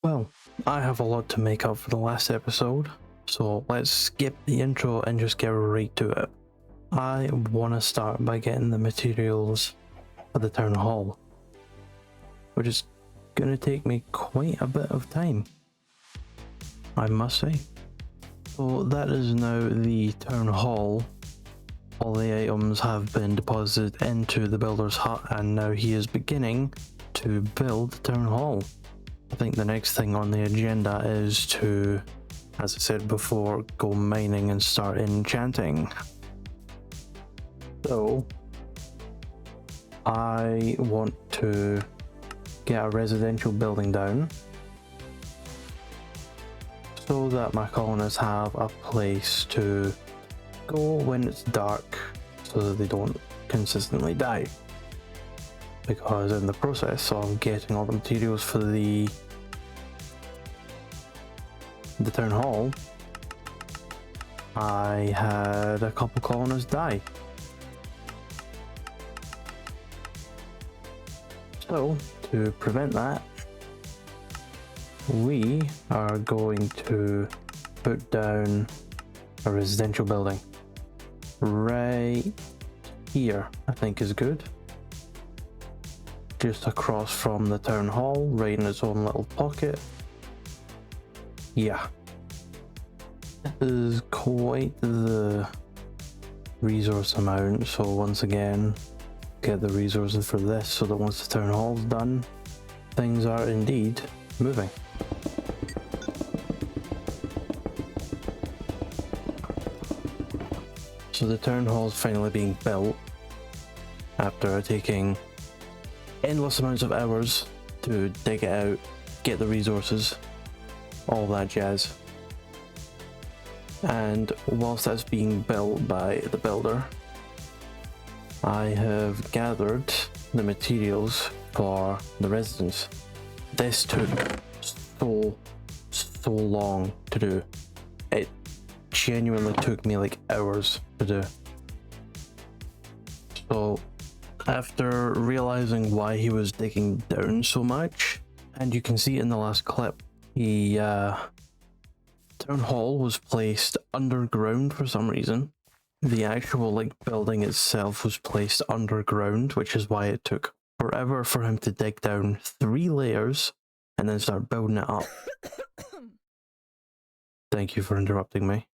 Well, I have a lot to make up for the last episode, so let's skip the intro and just get right to it. I want to start by getting the materials for the town hall, which is going to take me quite a bit of time, I must say. So that is now the town hall. All the items have been deposited into the builder's hut, and now he is beginning to build the town hall. I think the next thing on the agenda is to, as I said before, go mining and start enchanting. So, I want to get a residential building down so that my colonists have a place to go when it's dark so that they don't consistently die. Because in the process of getting all the materials for the town hall, I had a couple colonists die. So, to prevent that, we are going to put down a residential building. Right here, I think is good. Just across from the town hall, right in its own little pocket. Yeah. This is quite the resource amount, so once again, get the resources for this so that once the town hall's done, things are indeed moving. So the town hall's finally being built after taking endless amounts of hours to dig it out, get the resources, all that jazz. And whilst that's being built by the builder, I have gathered the materials for the residents. This took so long to do. It genuinely took me like hours to do. So after realizing why he was digging down so much, and you can see in the last clip, the town hall was placed underground for some reason. The actual building itself was placed underground, which is why it took forever for him to dig down 3 layers and then start building it up. Thank you for interrupting me.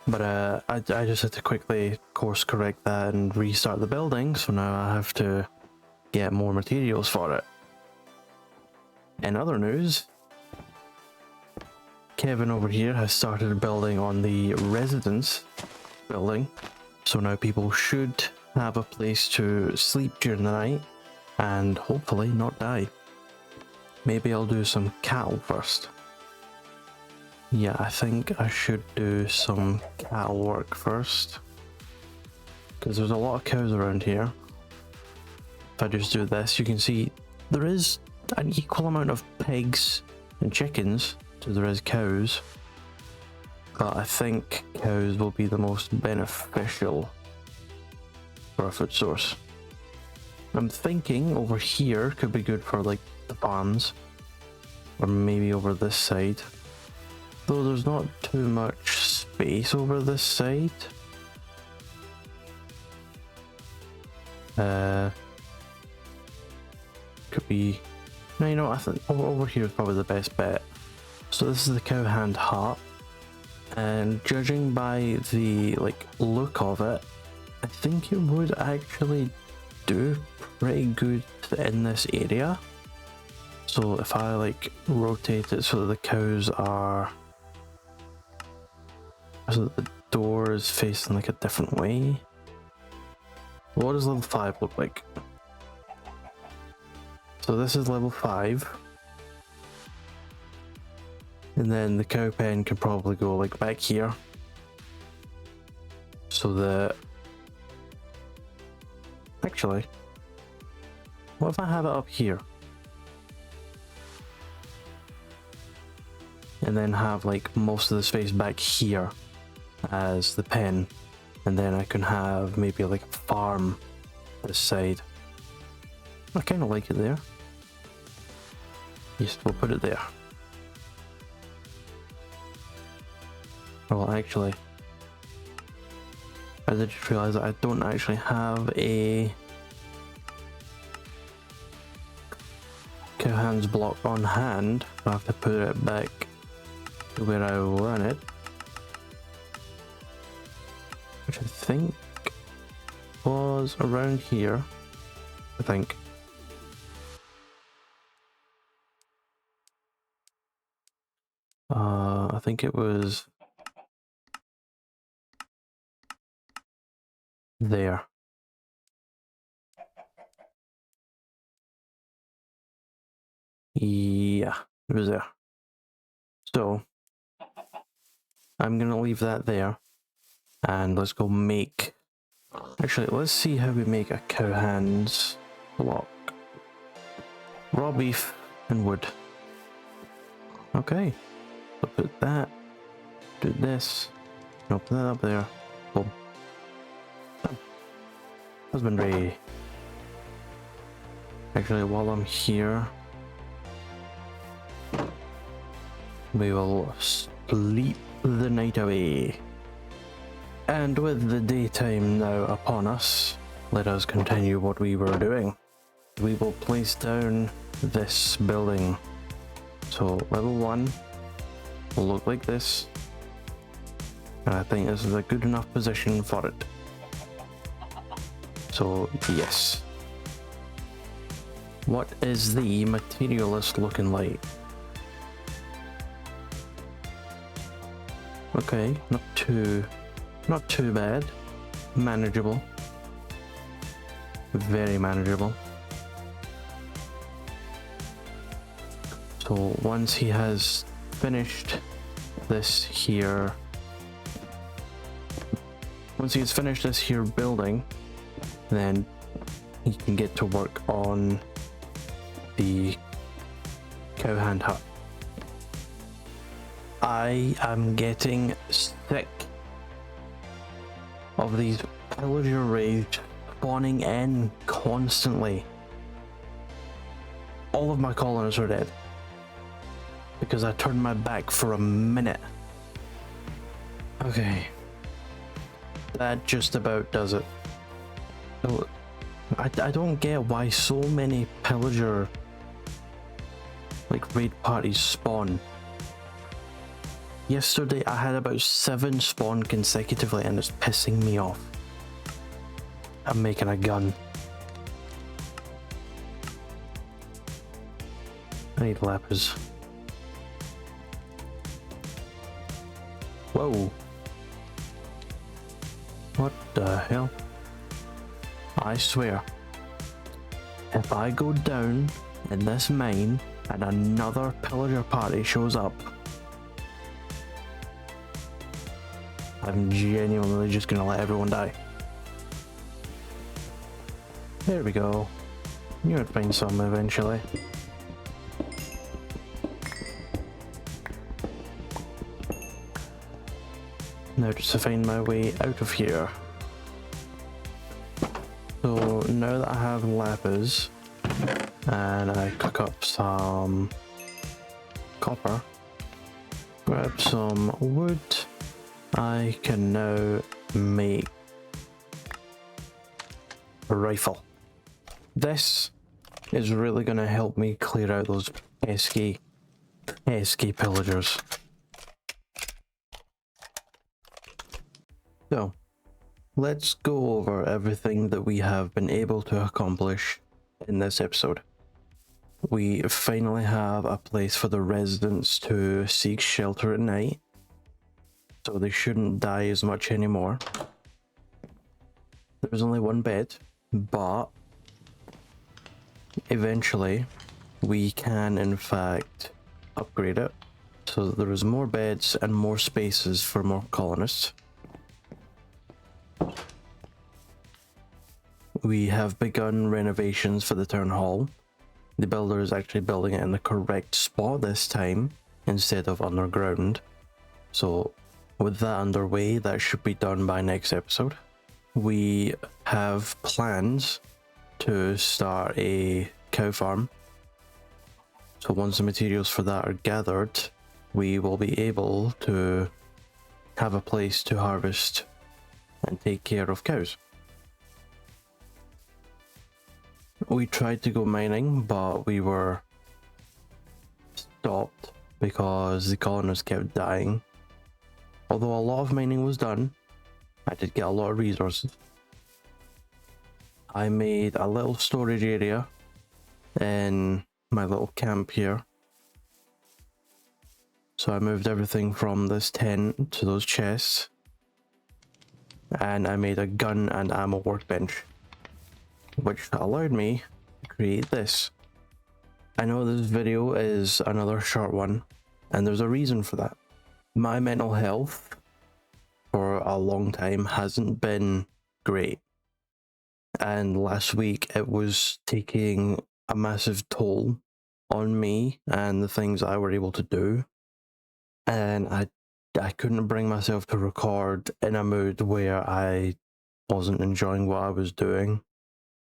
But I just had to quickly course correct that and restart the building, so now I have to get more materials for it. In other news, Kevin over here has started building on the residence building, so now people should have a place to sleep during the night and hopefully not die. Maybe I'll do some cattle first. Yeah, I think I should do some cattle work first, because there's a lot of cows around here. If I just do this, you can see there is an equal amount of pigs and chickens to there is cows, but I think cows will be the most beneficial for a food source. I'm thinking over here could be good for the farms, or maybe over this side. Though there's not too much space over this side. Could be... No, you know what, I think over here is probably the best bet. So this is the cow hand hut. And judging by the look of it, I think it would actually do pretty good in this area. So if I rotate it so that the cows are... so that the door is facing a different way. What does level 5 look like? So this is level 5. And then the cow pen could probably go back here. So that... Actually, what if I have it up here? And then have most of the space back here as the pen, and then I can have maybe a farm this side. I kind of like it there. Yes, we'll put it there. Well, actually, I did just realize that I don't actually have a Cohan's block on hand. I have to put it back to where I ran it, which I think was around here. I think. I think it was there. Yeah, it was there. So I'm gonna leave that there, and let's go make. Actually, let's see how we make a Cohan's block. Raw beef and wood. Okay, so put that. Do this. And open that up there. Boom. Done. Husbandry. Actually, while I'm here, we will sleep the night away. And with the daytime now upon us, let us continue what we were doing. We will place down this building. So level 1 will look like this. And I think this is a good enough position for it. So yes. What is the materialist looking like? Okay, not too bad. Manageable. Very manageable. So once he has finished this here, building, then he can get to work on the Cowhand hut. I am getting sick of these pillager raids spawning in constantly. All of my colonists are dead because I turned my back for a minute. Okay, that just about does it. So, I don't get why so many pillager raid parties spawn. Yesterday I had about 7 spawn consecutively and it's pissing me off. I'm making a gun. I need lapis. Whoa. What the hell? I swear, if I go down in this mine and another pillager party shows up, I'm genuinely just gonna let everyone die. There we go. You would find some eventually. Now just to find my way out of here. So now that I have lapis and I cook up some copper, grab some wood, I can now make a rifle. This is really going to help me clear out those pesky pillagers. So, let's go over everything that we have been able to accomplish in this episode. We finally have a place for the residents to seek shelter at night, so they shouldn't die as much anymore. There's only one bed, but eventually we can in fact upgrade it so that there is more beds and more spaces for more colonists. We have begun renovations for the town hall. The builder is actually building it in the correct spot this time instead of underground. So with that underway, that should be done by next episode. We have plans to start a cow farm. So once the materials for that are gathered, we will be able to have a place to harvest and take care of cows. We tried to go mining, but we were stopped because the colonists kept dying. Although a lot of mining was done, I did get a lot of resources. I made a little storage area in my little camp here. So I moved everything from this tent to those chests. And I made a gun and ammo workbench, which allowed me to create this. I know this video is another short one, and there's a reason for that. My mental health for a long time hasn't been great. And last week it was taking a massive toll on me and the things I were able to do. And I couldn't bring myself to record in a mood where I wasn't enjoying what I was doing.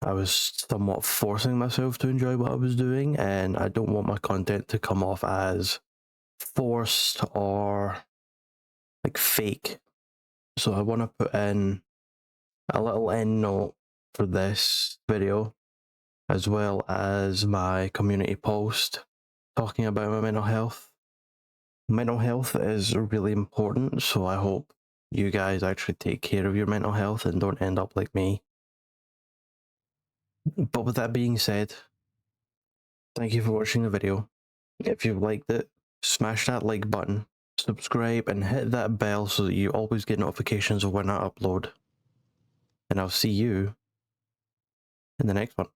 I was somewhat forcing myself to enjoy what I was doing, and I don't want my content to come off as forced or like fake. So I want to put in a little end note for this video, as well as my community post talking about my mental health. Mental health is really important, so I hope you guys actually take care of your mental health and don't end up like me. But with that being said, thank you for watching the video. If you've liked it, smash that like button, subscribe and hit that bell so that you always get notifications of when I upload. And I'll see you in the next one.